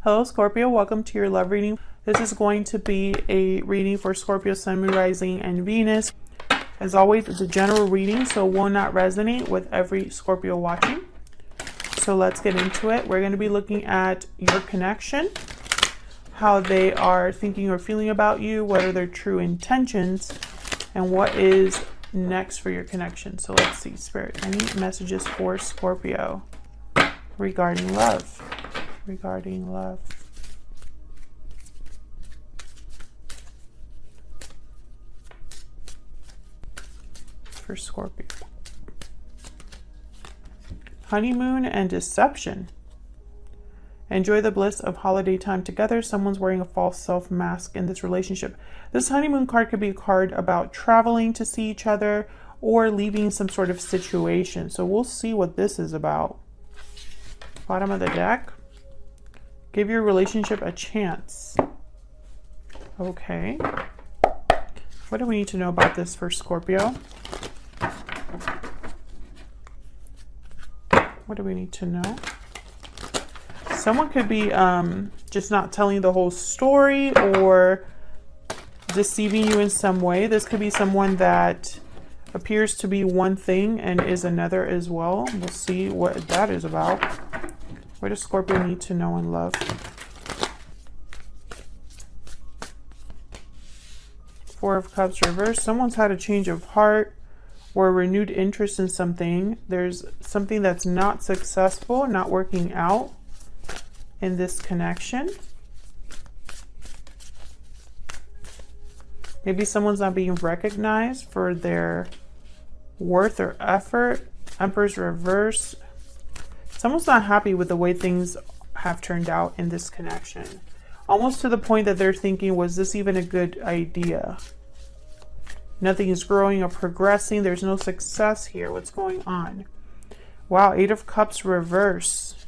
Hello Scorpio, welcome to your love reading. This is going to be a reading for Scorpio, Sun, Moon, Rising, and Venus. As always, it's a general reading, so it will not resonate with every Scorpio watching. So let's get into it. We're going to be looking at your connection, how they are thinking or feeling about you, what are their true intentions, and what is next for your connection. So let's see, Spirit, any messages for Scorpio regarding love? Regarding love. For Scorpio. Honeymoon and deception. Enjoy the bliss of holiday time together. Someone's wearing a false self mask in this relationship. This honeymoon card could be a card about traveling to see each other or leaving some sort of situation. So we'll see what this is about. Bottom of the deck. Give your relationship a chance. Okay. What do we need to know about this for Scorpio? What do we need to know? Someone could be just not telling the whole story or deceiving you in some way. This could be someone that appears to be one thing and is another as well. We'll see what that is about. What does Scorpio need to know in love? Four of Cups reversed. Someone's had a change of heart or renewed interest in something. There's something that's not successful, not working out in this connection. Maybe someone's not being recognized for their worth or effort. Emperor's reverse. Someone's not happy with the way things have turned out in this connection. Almost to the point that they're thinking, was this even a good idea? Nothing is growing or progressing. There's no success here. What's going on? Wow, Eight of Cups reverse.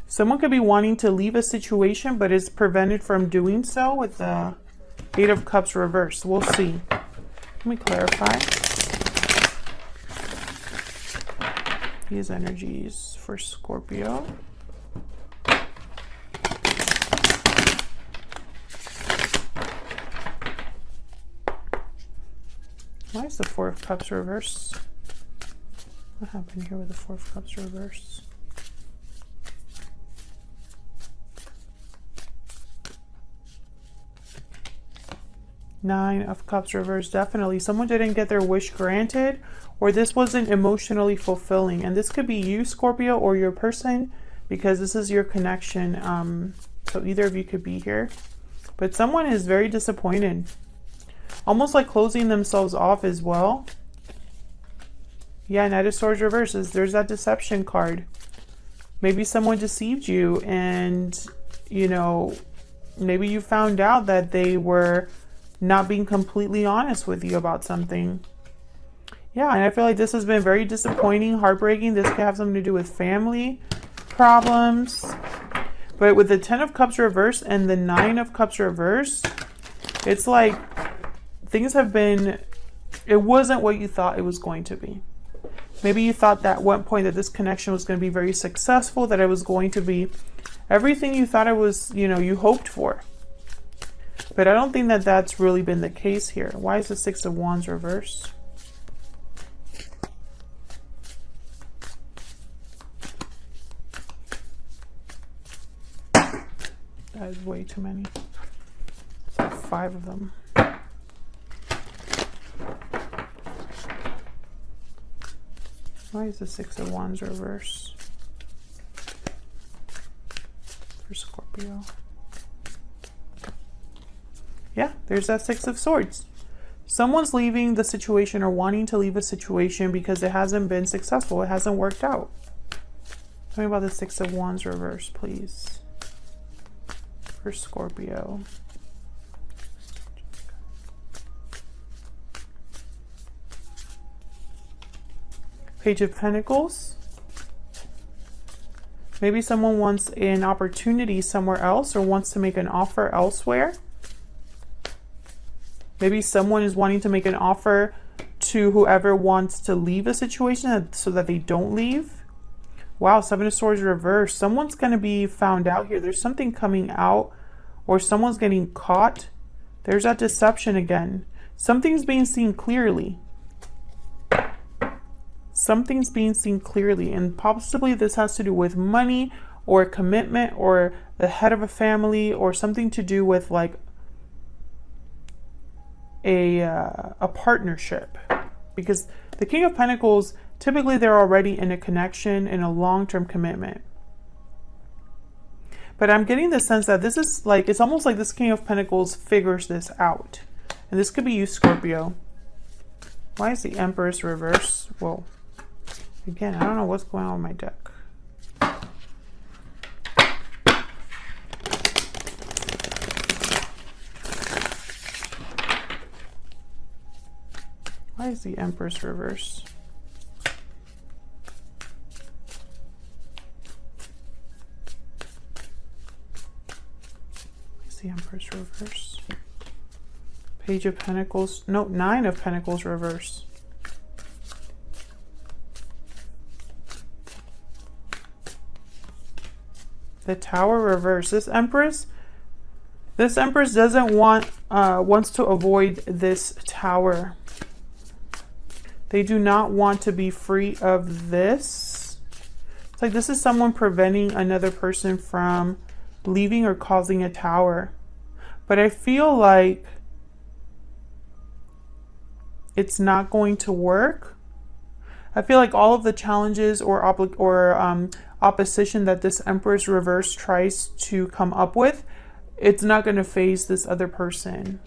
Someone could be wanting to leave a situation, but is prevented from doing so with the Eight of Cups reverse. We'll see. Let me clarify. These energies for Scorpio. Why is the Four of Cups reverse? What happened here with the Four of Cups reverse? Nine of Cups reverse. Definitely someone didn't get their wish granted, or this wasn't emotionally fulfilling. And this could be you, Scorpio, or your person, because this is your connection. So either of you could be here. But someone is very disappointed. Almost like closing themselves off as well. Yeah, Knight of Swords reverses. There's that deception card. Maybe someone deceived you and, you know, maybe you found out that they were not being completely honest with you about something. Yeah, and I feel like this has been very disappointing, heartbreaking. This could have something to do with family problems. But with the 10 of Cups reverse and the 9 of Cups reverse, it's like things have been, it wasn't what you thought it was going to be. Maybe you thought that at one point that this connection was going to be very successful, that it was going to be everything you thought it was, you know, you hoped for. But I don't think that that's really been the case here. Why is the Six of Wands reverse? That is way too many. It's like 5 of them. Why is the Six of Wands reverse for Scorpio? Yeah, there's that Six of Swords. Someone's leaving the situation or wanting to leave a situation because it hasn't been successful. It hasn't worked out. Tell me about the Six of Wands reverse, please. For Scorpio. Page of Pentacles. Maybe someone wants an opportunity somewhere else or wants to make an offer elsewhere. Maybe someone is wanting to make an offer to whoever wants to leave a situation so that they don't leave. Wow, Seven of Swords reversed. Someone's going to be found out here. There's something coming out, or someone's getting caught. There's that deception again. Something's being seen clearly. Something's being seen clearly, and possibly this has to do with money or commitment or the head of a family or something to do with like a partnership, because the King of Pentacles, typically they're already in a connection, in a long-term commitment. But I'm getting the sense that this is like, it's almost like this King of Pentacles figures this out. And this could be you, Scorpio. Why is the Empress reverse? Whoa. Again, I don't know what's going on with my deck. Why is the Empress reverse? The Empress reverse. Page of Pentacles. No, Nine of Pentacles reverse. The Tower reverse. This Empress doesn't want, wants to avoid this Tower. They do not want to be free of this. It's like this is someone preventing another person from leaving or causing a tower. But I feel like it's not going to work. I feel like all of the challenges or opposition that this Empress reverse tries to come up with, it's not going to phase this other person.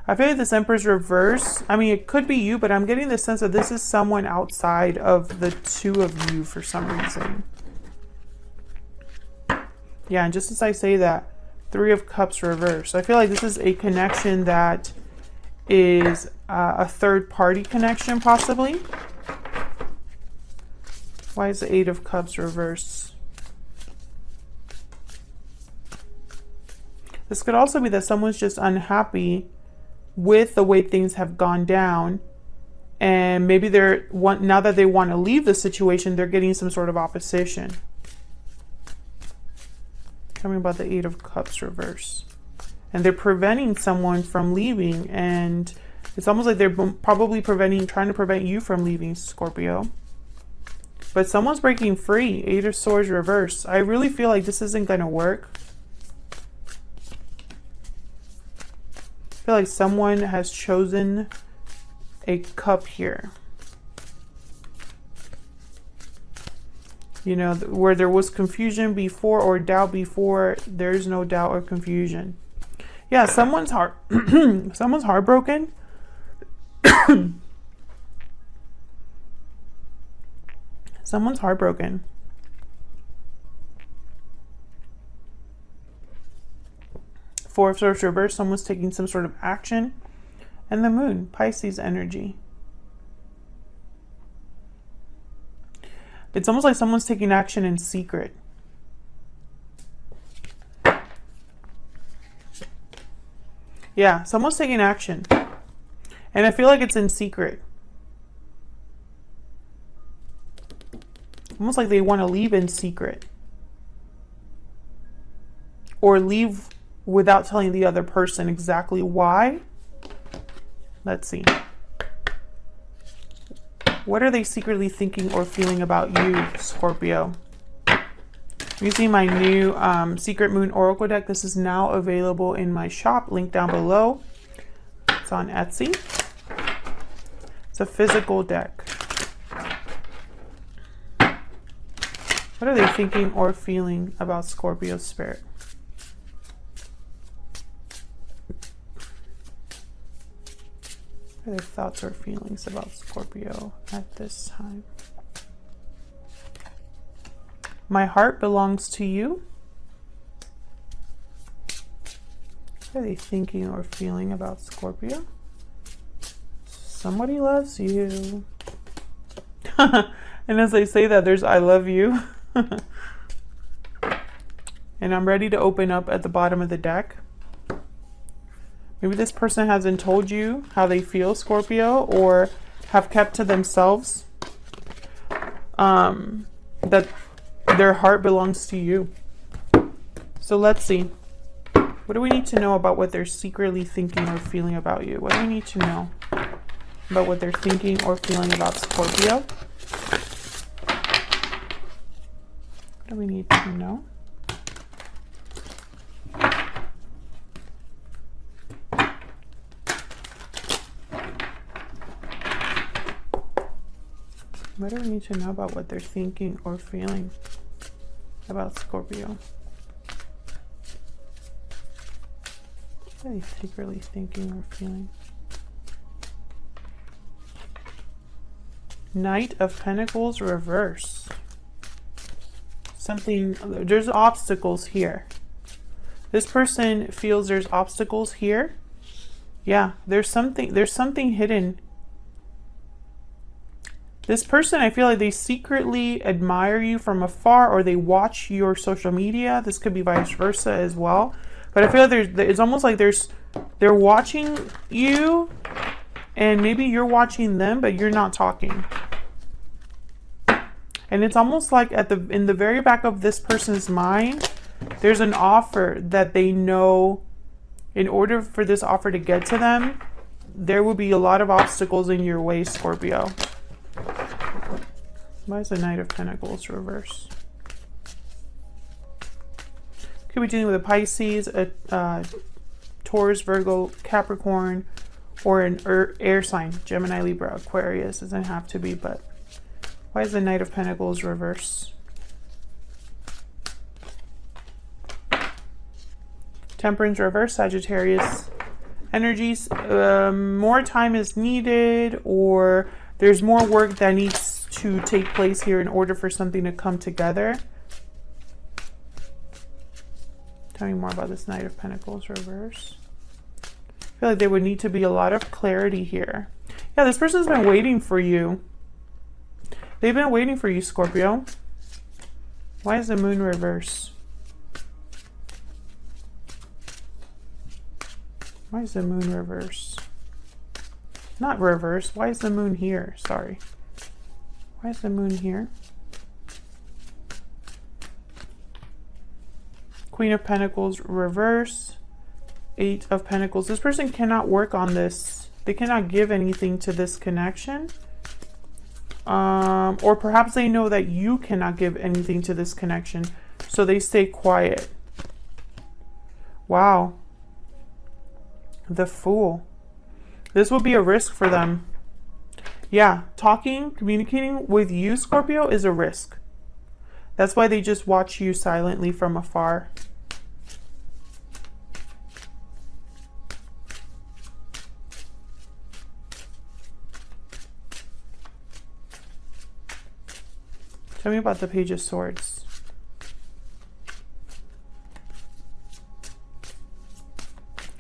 I feel like this Empress reverse, I mean, it could be you, but I'm getting the sense that this is someone outside of the two of you for some reason. Yeah, and just as I say that, Three of Cups reverse. I feel like this is a connection that is a third-party connection, possibly. Why is the Eight of Cups reverse? This could also be that someone's just unhappy with the way things have gone down, and maybe now that they want to leave the situation, they're getting some sort of opposition. Coming about the Eight of Cups reverse, and they're preventing someone from leaving, and it's almost like they're probably trying to prevent you from leaving, Scorpio. But someone's breaking free. Eight of Swords reverse. I really feel like this isn't going to work. I feel like someone has chosen a cup here. You know, where there was confusion before or doubt before, there's no doubt or confusion. Yeah, someone's someone's heartbroken. Someone's heartbroken. Four of Swords reverse, someone's taking some sort of action. And the Moon, Pisces energy. It's almost like someone's taking action in secret. Yeah, someone's taking action. And I feel like it's in secret. Almost like they want to leave in secret. Or leave without telling the other person exactly why. Let's see. What are they secretly thinking or feeling about you, Scorpio? I'm using my new Secret Moon Oracle deck. This is now available in my shop, link down below. It's on Etsy. It's a physical deck. What are they thinking or feeling about Scorpio spirit? What are their thoughts or feelings about Scorpio at this time? My heart belongs to you. What are they thinking or feeling about Scorpio? Somebody loves you. And as I say that, there's I love you. And I'm ready to open up at the bottom of the deck. Maybe this person hasn't told you how they feel, Scorpio, or have kept to themselves. that their heart belongs to you. So let's see. What do we need to know about what they're secretly thinking or feeling about you? What do we need to know about what they're thinking or feeling about Scorpio? What do we need to know? What do we need to know about what they're thinking or feeling about Scorpio? What are they secretly thinking or feeling? Knight of Pentacles reverse. There's obstacles here. This person feels there's obstacles here. Yeah, there's something hidden. This person, I feel like they secretly admire you from afar, or they watch your social media. This could be vice versa as well. But I feel like it's almost like they're watching you, and maybe you're watching them, but you're not talking. And it's almost like in the very back of this person's mind, there's an offer that they know in order for this offer to get to them, there will be a lot of obstacles in your way, Scorpio. Why is the Knight of Pentacles reverse? Could be dealing with a Pisces, a Taurus, Virgo, Capricorn, or an air sign, Gemini, Libra, Aquarius. Doesn't have to be, but why is the Knight of Pentacles reverse? Temperance reverse, Sagittarius energies. More time is needed, or there's more work that needs to take place here in order for something to come together. Tell me more about this Knight of Pentacles reverse. I feel like there would need to be a lot of clarity here. Yeah, this person's been waiting for you. They've been waiting for you, Scorpio. Why is the Moon reverse? Why is the Moon reverse? Not reverse. Why is the Moon here? Sorry. Why is the Moon here? Queen of Pentacles reverse. Eight of Pentacles. This person cannot work on this. They cannot give anything to this connection. Or perhaps they know that you cannot give anything to this connection, so they stay quiet. Wow. The Fool. This will be a risk for them. Yeah, communicating with you, Scorpio, is a risk. That's why they just watch you silently from afar. Tell me about the Page of Swords.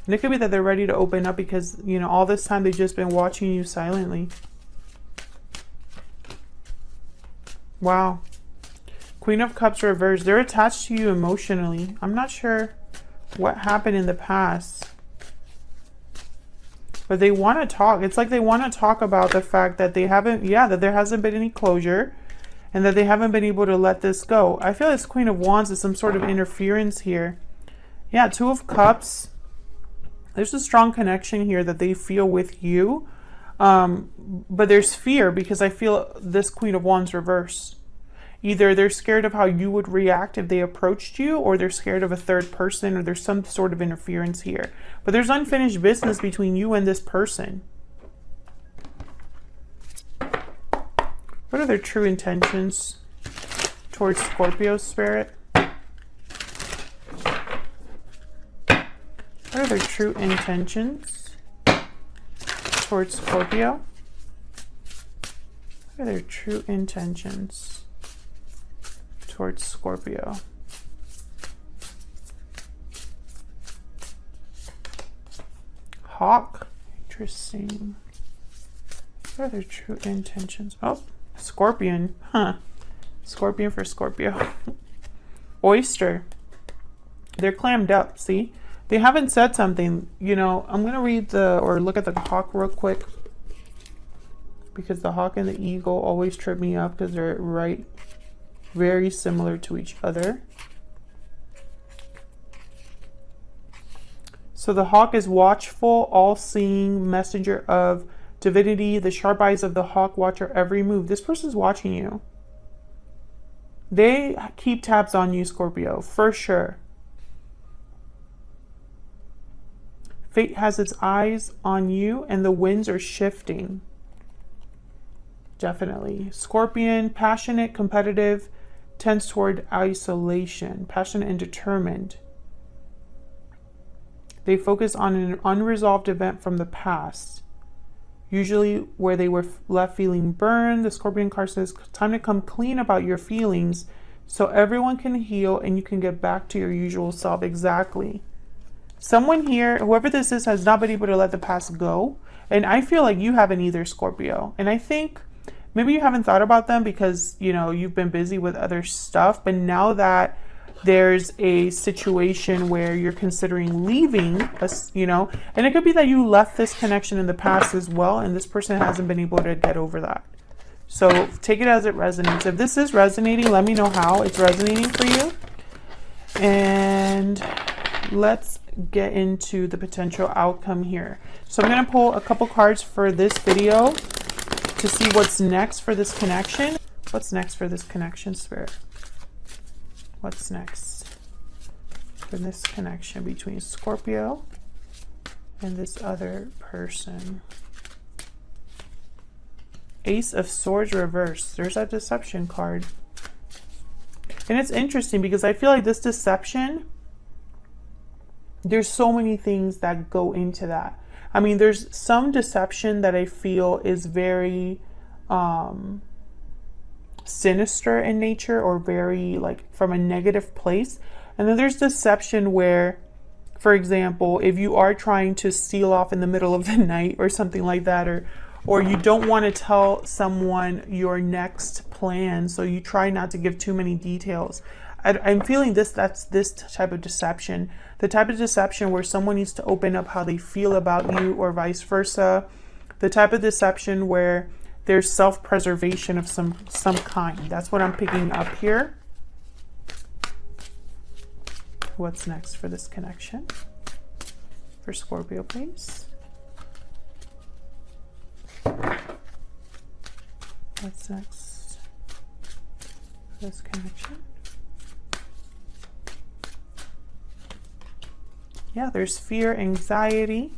And it could be that they're ready to open up because, you know, all this time they've just been watching you silently. Wow. Queen of Cups reversed. They're attached to you emotionally. I'm not sure what happened in the past, but they want to talk. It's like they want to talk about the fact that they haven't, that there hasn't been any closure and that they haven't been able to let this go. I feel this Queen of Wands is some sort of interference here. Yeah, Two of Cups. There's a strong connection here that they feel with you. But there's fear because I feel this Queen of Wands reverse. Either they're scared of how you would react if they approached you, or they're scared of a third person, or there's some sort of interference here. But there's unfinished business between you and this person. What are their true intentions towards Scorpio, Spirit? What are their true intentions towards Scorpio? What are their true intentions towards Scorpio? Hawk. Interesting. What are their true intentions? Oh, Scorpion. Huh. Scorpion for Scorpio. Oyster. They're clammed up, see? They haven't said something. You know, I'm going to read or look at the hawk real quick, because the hawk and the eagle always trip me up because they're right very similar to each other. So the hawk is watchful, all-seeing, messenger of divinity. The sharp eyes of the hawk watch your every move. This person's watching you. They keep tabs on you, Scorpio, for sure. Fate has its eyes on you and the winds are shifting. Definitely. Scorpion, passionate, competitive, tends toward isolation, passionate and determined. They focus on an unresolved event from the past, usually where they were left feeling burned. The Scorpion card says, time to come clean about your feelings so everyone can heal and you can get back to your usual self. Exactly. Someone here, whoever this is, has not been able to let the past go. And I feel like you haven't either, Scorpio. And I think maybe you haven't thought about them because, you know, you've been busy with other stuff. But now that there's a situation where you're considering leaving, you know, and it could be that you left this connection in the past as well, and this person hasn't been able to get over that. So take it as it resonates. If this is resonating, let me know how it's resonating for you. And let's get into the potential outcome here. So I'm going to pull a couple cards for this video to see what's next for this connection. What's next for this connection, Spirit? What's next for this connection between Scorpio and this other person? Ace of Swords reversed. There's that deception card. And it's interesting because I feel like this deception, there's so many things that go into that. I mean, there's some deception that I feel is very sinister in nature or very like from a negative place. And then there's deception where, for example, if you are trying to steal off in the middle of the night or something like that, or you don't want to tell someone your next plan, so you try not to give too many details. I'm feeling that's this type of deception. The type of deception where someone needs to open up how they feel about you or vice versa. The type of deception where there's self-preservation of some kind. That's what I'm picking up here. What's next for this connection? For Scorpio, please. What's next for this connection? Yeah, there's fear, anxiety.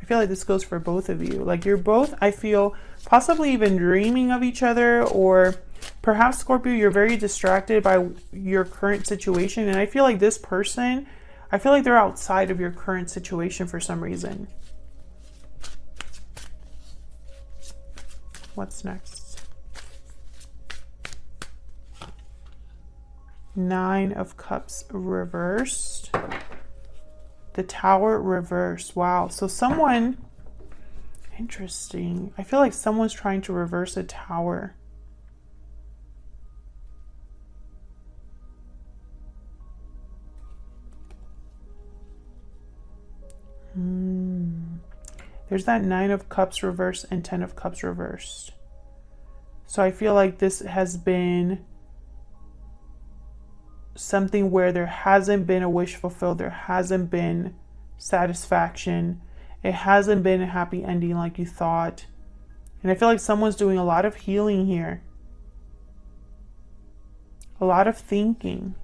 I feel like this goes for both of you. Like you're both, I feel, possibly even dreaming of each other, or perhaps, Scorpio, you're very distracted by your current situation. And I feel like this person, I feel like they're outside of your current situation for some reason. What's next? Nine of Cups reversed. The Tower reversed. Wow. So someone, interesting. I feel like someone's trying to reverse a tower. There's that Nine of Cups reversed and 10 of Cups reversed. So I feel like this has been something where there hasn't been a wish fulfilled. There hasn't been satisfaction. It hasn't been a happy ending like you thought. And I feel like someone's doing a lot of healing here. A lot of thinking.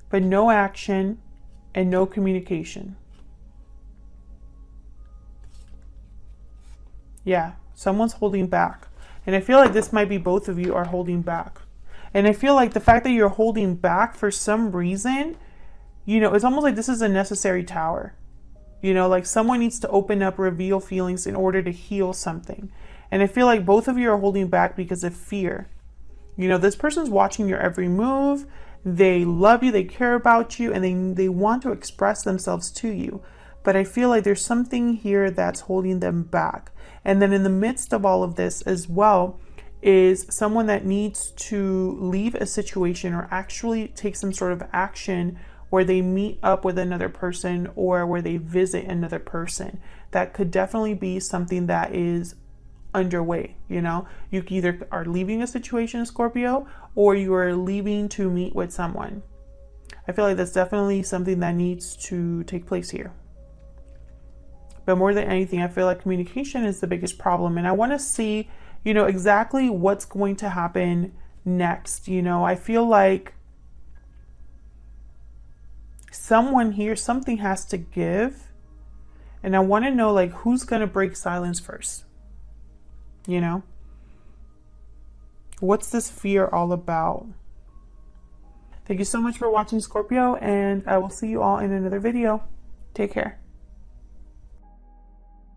But no action and no communication. Yeah, someone's holding back. And I feel like this might be both of you are holding back. And I feel like the fact that you're holding back for some reason, you know, it's almost like this is a necessary tower. You know, like someone needs to open up, reveal feelings in order to heal something. And I feel like both of you are holding back because of fear. You know, this person's watching your every move. They love you, they care about you, and they want to express themselves to you. But I feel like there's something here that's holding them back. And then in the midst of all of this as well is someone that needs to leave a situation or actually take some sort of action where they meet up with another person or where they visit another person. That could definitely be something that is underway. You know, you either are leaving a situation, Scorpio, or you are leaving to meet with someone. I feel like that's definitely something that needs to take place here. But more than anything, I feel like communication is the biggest problem. And I want to see, you know, exactly what's going to happen next. You know, I feel like someone here, something has to give. And I want to know, like, who's going to break silence first? You know? What's this fear all about? Thank you so much for watching, Scorpio, and I will see you all in another video. Take care.